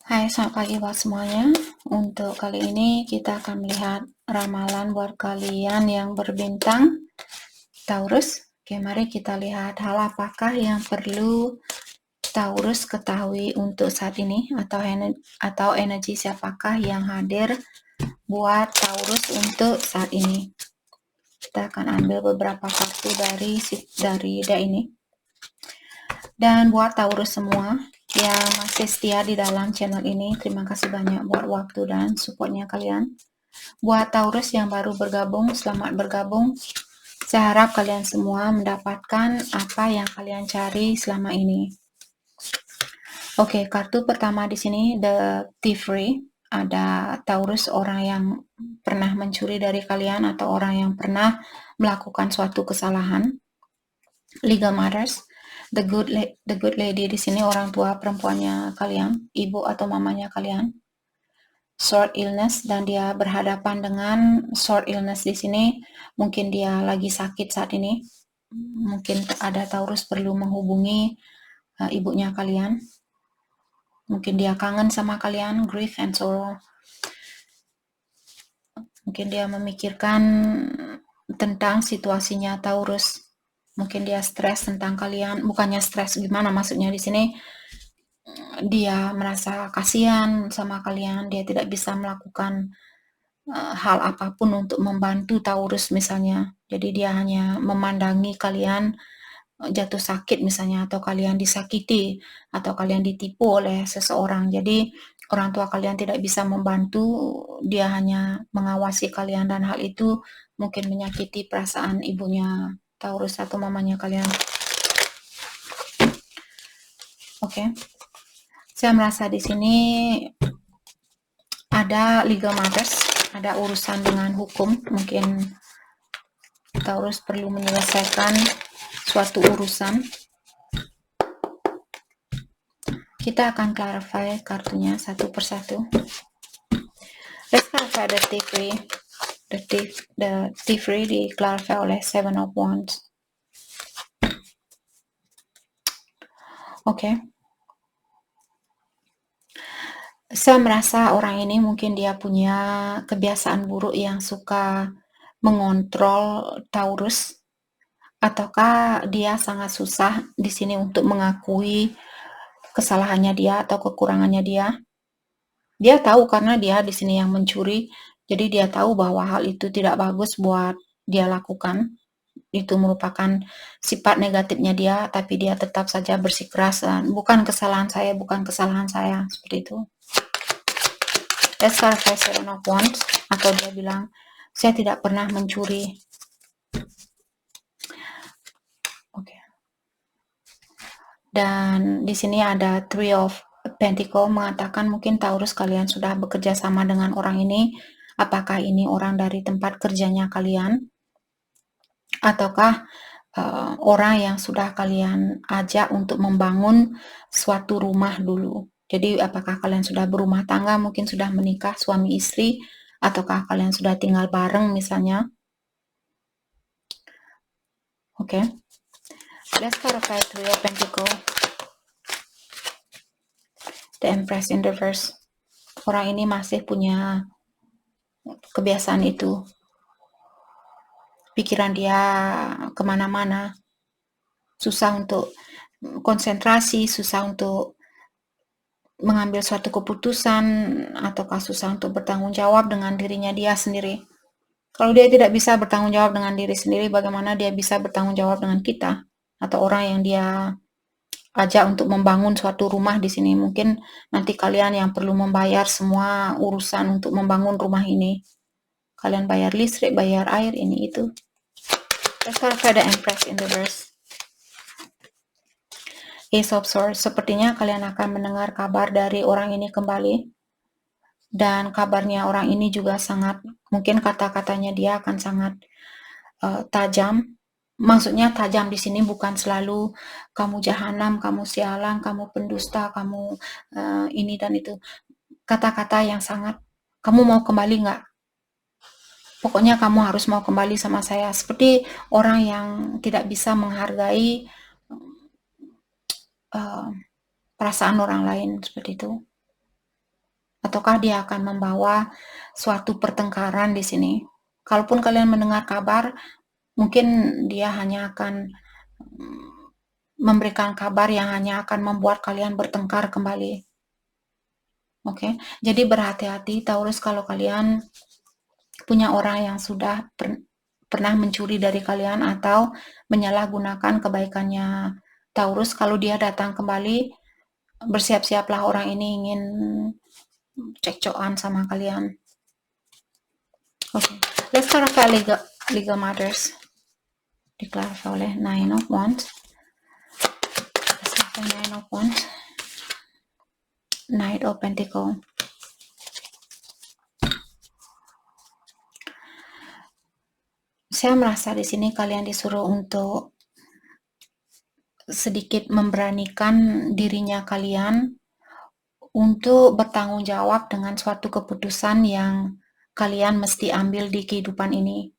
Hai, selamat pagi buat semuanya. Untuk kali ini kita akan melihat ramalan buat kalian yang berbintang Taurus. Oke, mari kita lihat hal apakah yang perlu Taurus ketahui untuk saat ini, atau energi siapakah yang hadir buat Taurus untuk saat ini. Kita akan ambil beberapa kartu dari deck ini. Dan buat Taurus semua yang masih setia di dalam channel ini, terima kasih banyak buat waktu dan supportnya kalian. Buat Taurus yang baru bergabung, selamat bergabung. Saya harap kalian semua mendapatkan apa yang kalian cari selama ini. Oke, kartu pertama di sini, The Thief. Ada Taurus, orang yang pernah mencuri dari kalian atau orang yang pernah melakukan suatu kesalahan. Legal matters. The good lady di sini orang tua perempuannya kalian, ibu atau mamanya kalian. Short illness, dan dia berhadapan dengan short illness di sini. Mungkin dia lagi sakit saat ini. Mungkin ada Taurus perlu menghubungi ibunya kalian. Mungkin dia kangen sama kalian, grief and sorrow. Mungkin dia memikirkan tentang situasinya Taurus. Mungkin dia stres tentang kalian, bukannya stres gimana maksudnya di sini, dia merasa kasihan sama kalian, dia tidak bisa melakukan hal apapun untuk membantu Taurus misalnya. Jadi dia hanya memandangi kalian jatuh sakit misalnya, atau kalian disakiti, atau kalian ditipu oleh seseorang. Jadi orang tua kalian tidak bisa membantu, dia hanya mengawasi kalian, dan hal itu mungkin menyakiti perasaan ibunya Taurus atau mamanya kalian. Oke. Saya merasa di sini ada legal matters, ada urusan dengan hukum. Mungkin Taurus perlu menyelesaikan suatu urusan. Kita akan clarify kartunya satu persatu. Let's clarify the Thievery. The Thievery di-clarify oleh Seven of Wands. Oke. Saya merasa orang ini mungkin dia punya kebiasaan buruk yang suka mengontrol Taurus, ataukah dia sangat susah di sini untuk mengakui kesalahannya dia atau kekurangannya dia. Dia tahu karena dia di sini yang mencuri, jadi dia tahu bahwa hal itu tidak bagus buat dia lakukan. Itu merupakan sifat negatifnya dia, tapi dia tetap saja bersikeras, bukan kesalahan saya, seperti itu. Let's clarify Seven of Wands, atau dia bilang, saya tidak pernah mencuri. Oke. Dan di sini ada Three of Pentacle, mengatakan mungkin Taurus kalian sudah bekerja sama dengan orang ini. Apakah ini orang dari tempat kerjanya kalian, ataukah orang yang sudah kalian ajak untuk membangun suatu rumah dulu. Jadi apakah kalian sudah berumah tangga, mungkin sudah menikah suami istri, ataukah kalian sudah tinggal bareng misalnya. Oke. Let's clarify Three of Pentacle. The Empress in reverse. Orang ini masih punya kebiasaan itu. Pikiran dia kemana-mana. Susah untuk konsentrasi, susah untuk mengambil suatu keputusan, ataukah susah untuk bertanggung jawab dengan dirinya dia sendiri. Kalau dia tidak bisa bertanggung jawab dengan diri sendiri, bagaimana dia bisa bertanggung jawab dengan kita atau orang yang dia ajak untuk membangun suatu rumah di sini. Mungkin nanti kalian yang perlu membayar semua urusan untuk membangun rumah ini. Kalian bayar listrik, bayar air, ini itu. Let's clarify the Empress in reverse. Ace of Swords, sepertinya kalian akan mendengar kabar dari orang ini kembali. Dan kabarnya orang ini juga sangat, mungkin kata-katanya dia akan sangat tajam. Maksudnya tajam di sini bukan selalu kamu jahanam, kamu sialan, kamu pendusta, kamu ini dan itu. Kata-kata yang sangat, kamu mau kembali nggak? Pokoknya kamu harus mau kembali sama saya. Seperti orang yang tidak bisa menghargai perasaan orang lain, seperti itu. ataukah dia akan membawa suatu pertengkaran di sini. Kalaupun kalian mendengar kabar, mungkin dia hanya akan memberikan kabar yang hanya akan membuat kalian bertengkar kembali. Oke, jadi berhati-hati Taurus kalau kalian punya orang yang sudah pernah mencuri dari kalian atau menyalahgunakan kebaikannya Taurus. Kalau dia datang kembali, bersiap-siaplah orang ini ingin cekcokan sama kalian. Oke, let's clarify legal matters. Diklarify oleh Nine of Wands. Nine of Wands. Knight of Pentacle. Saya merasa di sini kalian disuruh untuk sedikit memberanikan dirinya kalian untuk bertanggung jawab dengan suatu keputusan yang kalian mesti ambil di kehidupan ini.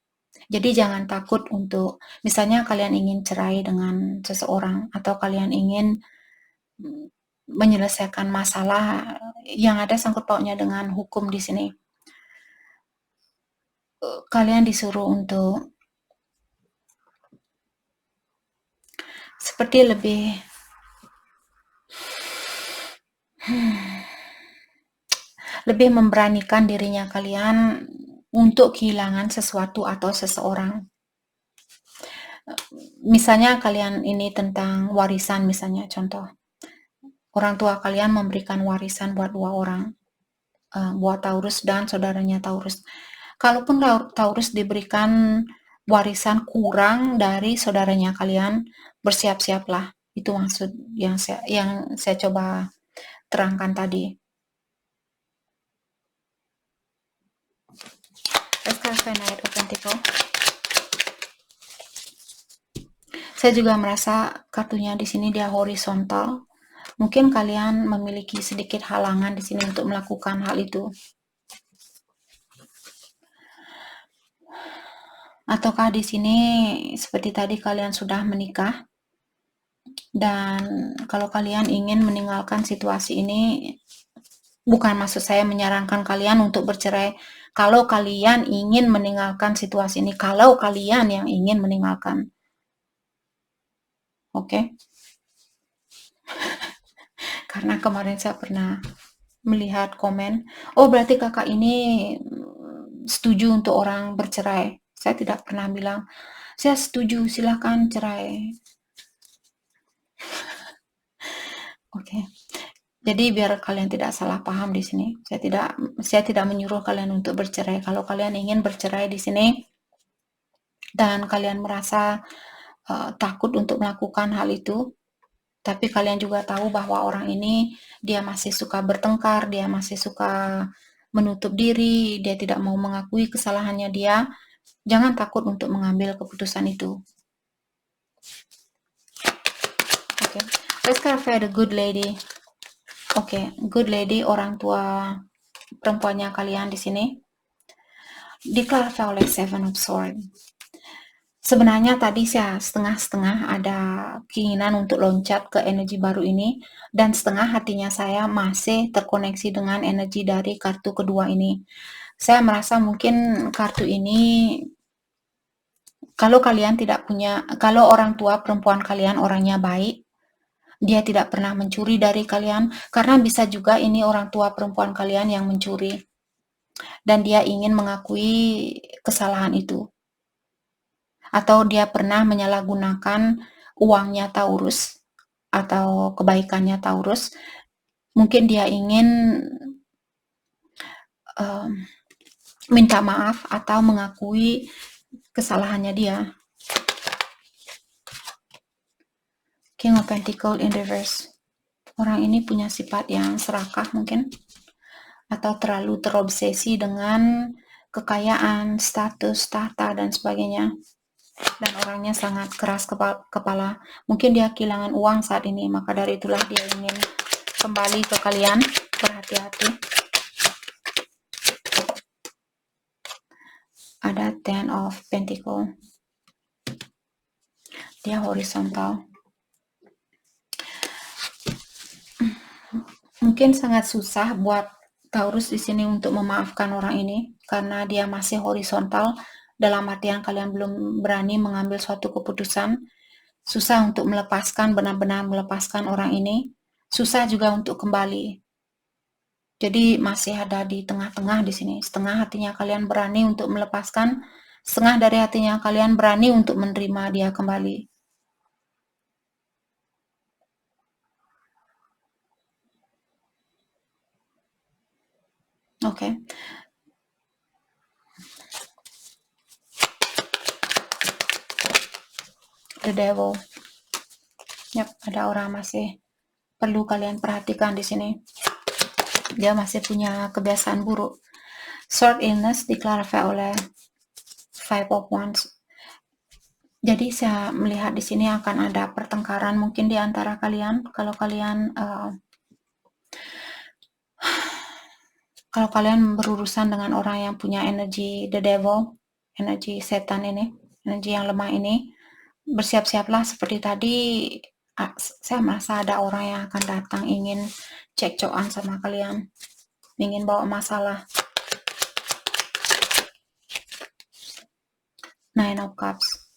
Jadi jangan takut untuk, misalnya kalian ingin cerai dengan seseorang atau kalian ingin menyelesaikan masalah yang ada sangkut pautnya dengan hukum di sini. Kalian disuruh untuk seperti lebih memberanikan dirinya kalian untuk kehilangan sesuatu atau seseorang. Misalnya kalian ini tentang warisan, misalnya contoh. Orang tua kalian memberikan warisan buat dua orang, buat Taurus dan saudaranya Taurus. Kalaupun Taurus diberikan warisan kurang dari saudaranya kalian, bersiap-siaplah. Itu maksud yang saya coba terangkan tadi. Let's clarify Knight of Pentacle. Saya juga merasa kartunya di sini dia horizontal. Mungkin kalian memiliki sedikit halangan di sini untuk melakukan hal itu. Ataukah di sini seperti tadi kalian sudah menikah dan kalau kalian ingin meninggalkan situasi ini, bukan maksud saya menyarankan kalian untuk bercerai. Kalau kalian ingin meninggalkan situasi ini, kalau kalian yang ingin meninggalkan, oke? Karena kemarin saya pernah melihat komen, oh berarti kakak ini setuju untuk orang bercerai. Saya tidak pernah bilang, saya setuju, silahkan cerai. Oke. Jadi biar kalian tidak salah paham di sini. Saya tidak menyuruh kalian untuk bercerai. Kalau kalian ingin bercerai di sini dan kalian merasa takut untuk melakukan hal itu, tapi kalian juga tahu bahwa orang ini dia masih suka bertengkar, dia masih suka menutup diri, dia tidak mau mengakui kesalahannya dia, jangan takut untuk mengambil keputusan itu. Oke, let's clarify the good lady. Oke, good lady, orang tua perempuannya kalian di sini diklarify oleh Seven of Swords. Sebenarnya tadi saya setengah-setengah ada keinginan untuk loncat ke energi baru ini, dan setengah hatinya saya masih terkoneksi dengan energi dari kartu kedua ini. Saya merasa mungkin kartu ini, kalau kalian tidak punya, kalau orang tua perempuan kalian orangnya baik, dia tidak pernah mencuri dari kalian, karena bisa juga ini orang tua perempuan kalian yang mencuri, dan dia ingin mengakui kesalahan itu. Atau dia pernah menyalahgunakan uangnya Taurus atau kebaikannya Taurus, mungkin dia ingin minta maaf atau mengakui kesalahannya dia. King of Pentacles in reverse. Orang ini punya sifat yang serakah mungkin, atau terlalu terobsesi dengan kekayaan, status, tahta, dan sebagainya. Dan orangnya sangat keras kepala. Mungkin dia kehilangan uang saat ini, maka dari itulah dia ingin kembali ke kalian. Berhati-hati. Ada Ten of Pentacles. Dia horizontal. Mungkin sangat susah buat Taurus di sini untuk memaafkan orang ini karena dia masih horizontal, dalam artian kalian belum berani mengambil suatu keputusan, susah untuk melepaskan, benar-benar melepaskan orang ini, susah juga untuk kembali. Jadi masih ada di tengah-tengah di sini. Setengah hatinya kalian berani untuk melepaskan, setengah dari hatinya kalian berani untuk menerima dia kembali. Oke. The Devil. Yap, ada orang masih perlu kalian perhatikan di sini. Dia masih punya kebiasaan buruk. Short illness diklarasi oleh Five of Wands. Jadi saya melihat di sini akan ada pertengkaran mungkin di antara kalian. Kalau kalian berurusan dengan orang yang punya energi the devil, energi setan ini, energi yang lemah ini, bersiap-siaplah seperti tadi. Saya merasa ada orang yang akan datang ingin cekcokan sama kalian, ingin bawa masalah. Nine of Cups.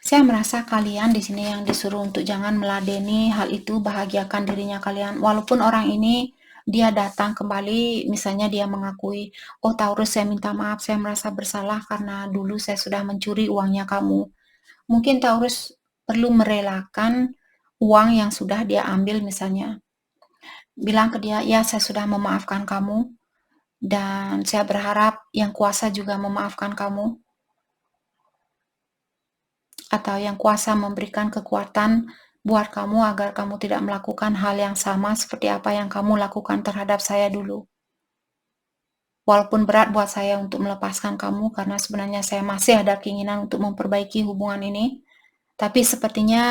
Saya merasa kalian di sini yang disuruh untuk jangan meladeni hal itu, bahagiakan dirinya kalian. Walaupun orang ini dia datang kembali, misalnya dia mengakui, oh Taurus saya minta maaf, saya merasa bersalah karena dulu saya sudah mencuri uangnya kamu. Mungkin Taurus perlu merelakan uang yang sudah dia ambil misalnya. Bilang ke dia, ya saya sudah memaafkan kamu, dan saya berharap yang kuasa juga memaafkan kamu. Atau yang kuasa memberikan kekuatan buat kamu agar kamu tidak melakukan hal yang sama seperti apa yang kamu lakukan terhadap saya dulu. Walaupun berat buat saya untuk melepaskan kamu karena sebenarnya saya masih ada keinginan untuk memperbaiki hubungan ini, tapi sepertinya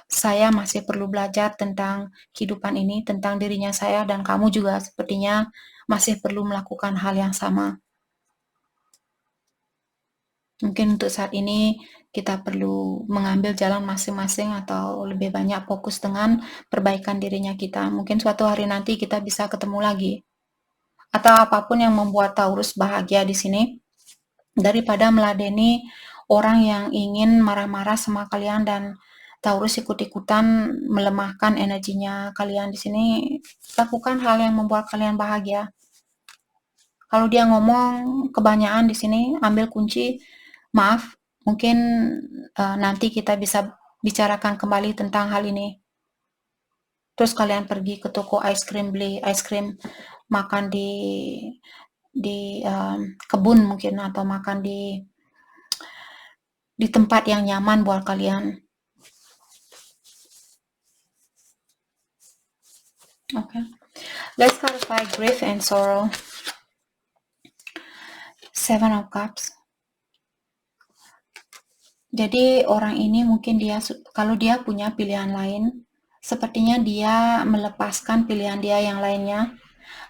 saya masih perlu belajar tentang kehidupan ini, tentang dirinya saya, dan kamu juga sepertinya masih perlu melakukan hal yang sama. Mungkin untuk saat ini kita perlu mengambil jalan masing-masing atau lebih banyak fokus dengan perbaikan dirinya kita. Mungkin suatu hari nanti kita bisa ketemu lagi. Atau apapun yang membuat Taurus bahagia di sini, daripada meladeni orang yang ingin marah-marah sama kalian dan Taurus ikut-ikutan melemahkan energinya kalian di sini, lakukan hal yang membuat kalian bahagia. Kalau dia ngomong kebanyakan di sini, ambil kunci, maaf, mungkin nanti kita bisa bicarakan kembali tentang hal ini. Terus kalian pergi ke toko ice cream, beli ice cream, makan di kebun mungkin, atau makan di tempat yang nyaman buat kalian. Okay. Let's clarify grief and sorrow. Seven of Cups. Jadi orang ini mungkin dia, kalau dia punya pilihan lain, sepertinya dia melepaskan pilihan dia yang lainnya,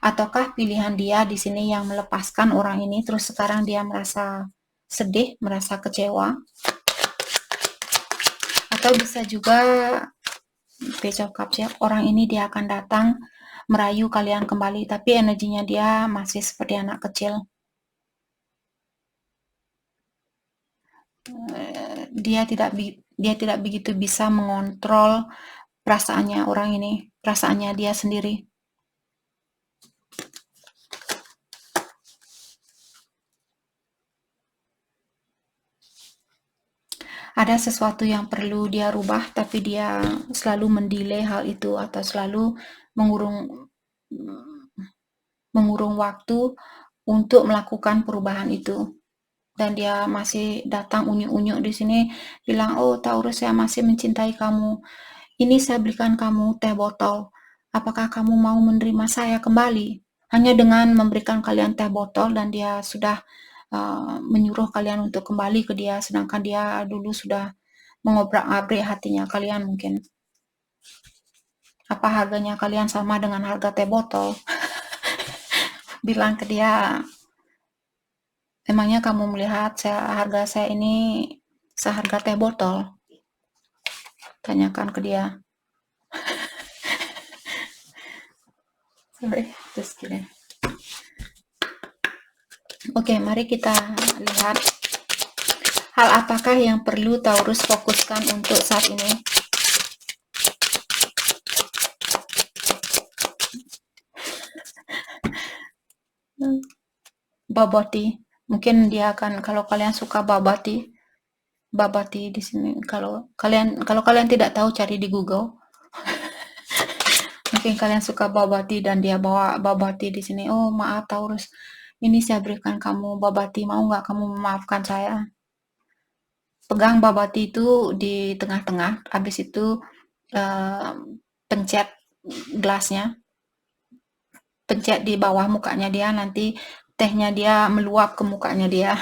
ataukah pilihan dia di sini yang melepaskan orang ini, terus sekarang dia merasa sedih, merasa kecewa, atau bisa juga Page of Cups ya, orang ini dia akan datang merayu kalian kembali, tapi energinya dia masih seperti anak kecil. Dia tidak begitu bisa mengontrol perasaannya orang ini, perasaannya dia sendiri. Ada sesuatu yang perlu dia rubah, tapi dia selalu mendelay hal itu atau selalu mengurung waktu untuk melakukan perubahan itu. Dan dia masih datang unyu-unyu di sini bilang, oh Taurus saya masih mencintai kamu, ini saya belikan kamu teh botol, apakah kamu mau menerima saya kembali? Hanya dengan memberikan kalian teh botol dan dia sudah menyuruh kalian untuk kembali ke dia, sedangkan dia dulu sudah mengobrak-abrik hatinya kalian mungkin. Apa harganya kalian sama dengan harga teh botol? Bilang ke dia, emangnya kamu melihat harga saya ini seharga teh botol? Tanyakan ke dia. Sorry, just kidding. Oke, mari kita lihat hal apakah yang perlu Taurus fokuskan untuk saat ini. Babati, mungkin dia akan, kalau kalian suka babati di sini. Kalau kalian tidak tahu, cari di Google. Mungkin kalian suka babati dan dia bawa babati di sini. Oh, maaf Taurus, ini saya berikan kamu babati, mau nggak kamu memaafkan saya? Pegang babati itu di tengah-tengah, habis itu pencet gelasnya, pencet di bawah mukanya dia, nanti tehnya dia meluap ke mukanya dia.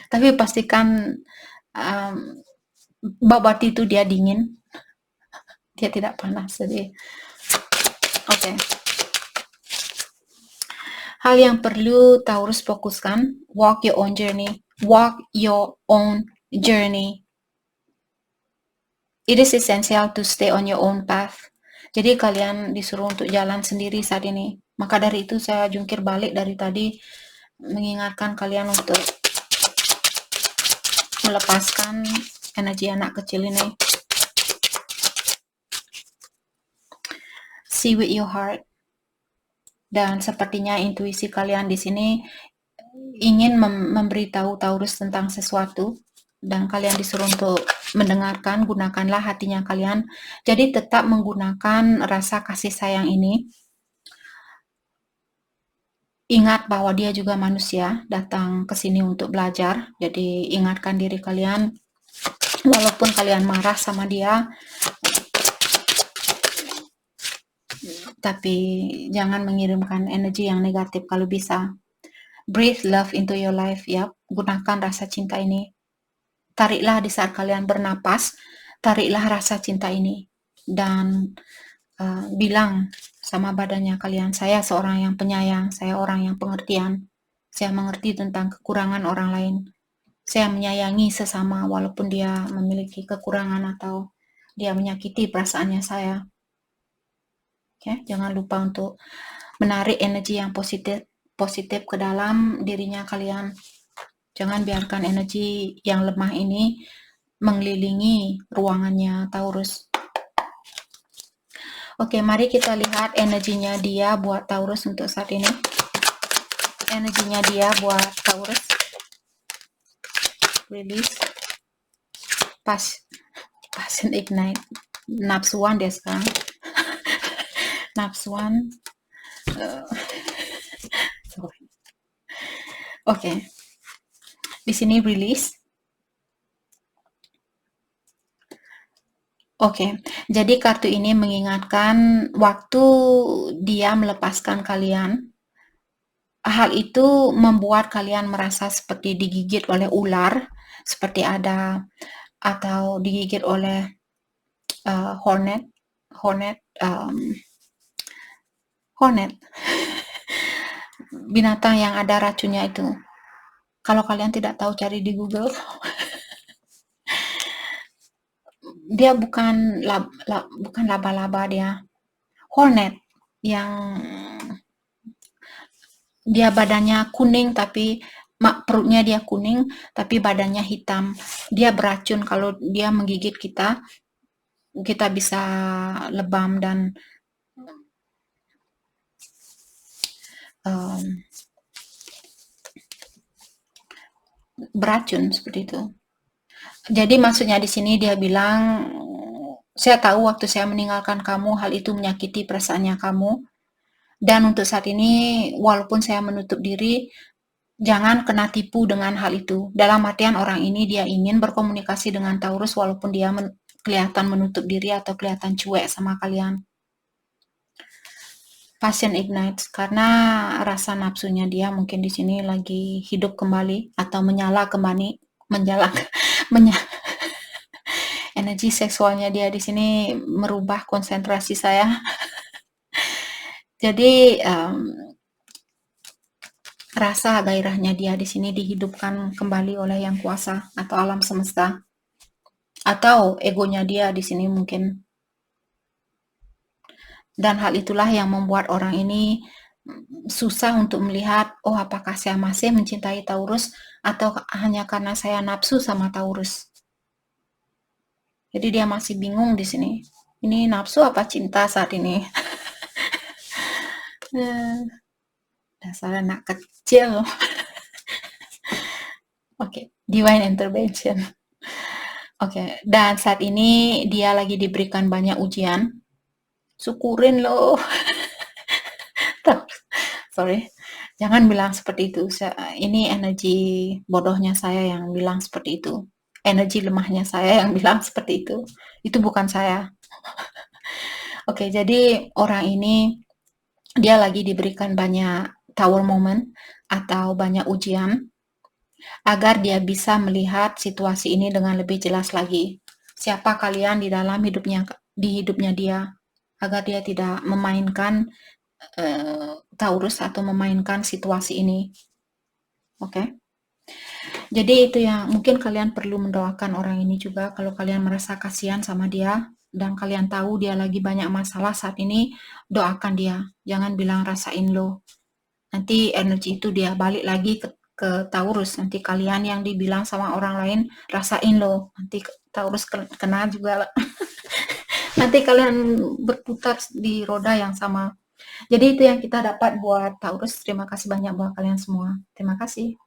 Tapi pastikan babati itu dia dingin, dia tidak panas. Jadi oke. Hal yang perlu Taurus fokuskan, walk your own journey. Walk your own journey. It is essential to stay on your own path. Jadi kalian disuruh untuk jalan sendiri saat ini. Maka dari itu saya jungkir balik dari tadi, mengingatkan kalian untuk melepaskan energi anak kecil ini. See with your heart. Dan sepertinya intuisi kalian di sini ingin memberitahu Taurus tentang sesuatu, dan kalian disuruh untuk mendengarkan. Gunakanlah hatinya kalian. Jadi tetap menggunakan rasa kasih sayang ini. Ingat bahwa dia juga manusia, datang ke sini untuk belajar. Jadi ingatkan diri kalian, walaupun kalian marah sama dia, tapi jangan mengirimkan energi yang negatif kalau bisa. Breathe love into your life, ya. Gunakan rasa cinta ini. Tariklah di saat kalian bernapas, tariklah rasa cinta ini. Dan bilang sama badannya kalian, saya seorang yang penyayang, saya orang yang pengertian. Saya mengerti tentang kekurangan orang lain. Saya menyayangi sesama walaupun dia memiliki kekurangan atau dia menyakiti perasaannya saya. Oke, jangan lupa untuk menarik energi yang positif ke dalam dirinya kalian. Jangan biarkan energi yang lemah ini mengelilingi ruangannya Taurus. Oke, mari kita lihat energinya dia buat Taurus untuk saat ini. Energinya dia buat Taurus. Release. Passion ignite. Nafsuan dia sekarang. Nafsuan. Sorry. Oke. Di sini release. Oke, jadi kartu ini mengingatkan waktu dia melepaskan kalian, hal itu membuat kalian merasa seperti digigit oleh ular, seperti ada, atau digigit oleh hornet, binatang yang ada racunnya itu. Kalau kalian tidak tahu, cari di Google. Dia bukan laba-laba, dia hornet yang dia badannya kuning, tapi perutnya dia kuning tapi badannya hitam. Dia beracun, kalau dia menggigit kita bisa lebam dan beracun seperti itu. Jadi maksudnya di sini dia bilang, saya tahu waktu saya meninggalkan kamu, hal itu menyakiti perasaannya kamu. Dan untuk saat ini, walaupun saya menutup diri, jangan kena tipu dengan hal itu. Dalam artian orang ini dia ingin berkomunikasi dengan Taurus walaupun dia kelihatan menutup diri atau kelihatan cuek sama kalian. Passion ignites, karena rasa nafsunya dia mungkin di sini lagi hidup kembali atau menyala kembali, energi seksualnya dia di sini merubah konsentrasi saya. Jadi rasa gairahnya dia di sini dihidupkan kembali oleh Yang Kuasa atau alam semesta. atau egonya dia di sini mungkin. Dan hal itulah yang membuat orang ini susah untuk melihat, oh apakah saya masih mencintai Taurus atau hanya karena saya nafsu sama Taurus. Jadi dia masih bingung di sini. Ini nafsu apa cinta saat ini? Dasar anak kecil. Oke, divine intervention. Oke, dan saat ini dia lagi diberikan banyak ujian. Syukurin loh. Sorry, jangan bilang seperti itu. Ini energi bodohnya saya yang bilang seperti itu. Energi lemahnya saya yang bilang seperti itu. Itu bukan saya. Oke, jadi orang ini dia lagi diberikan banyak tower moment atau banyak ujian agar dia bisa melihat situasi ini dengan lebih jelas lagi. Siapa kalian di dalam hidupnya dia, agar dia tidak memainkan Taurus atau memainkan situasi ini. Oke. Jadi itu yang mungkin kalian perlu mendoakan orang ini juga kalau kalian merasa kasihan sama dia dan kalian tahu dia lagi banyak masalah saat ini, doakan dia. Jangan bilang rasain lo. Nanti energi itu dia balik lagi ke Taurus. Nanti kalian yang dibilang sama orang lain rasain lo. Nanti Taurus kena juga. Nanti kalian berputar di roda yang sama. Jadi itu yang kita dapat buat Taurus. Terima kasih banyak buat kalian semua. Terima kasih.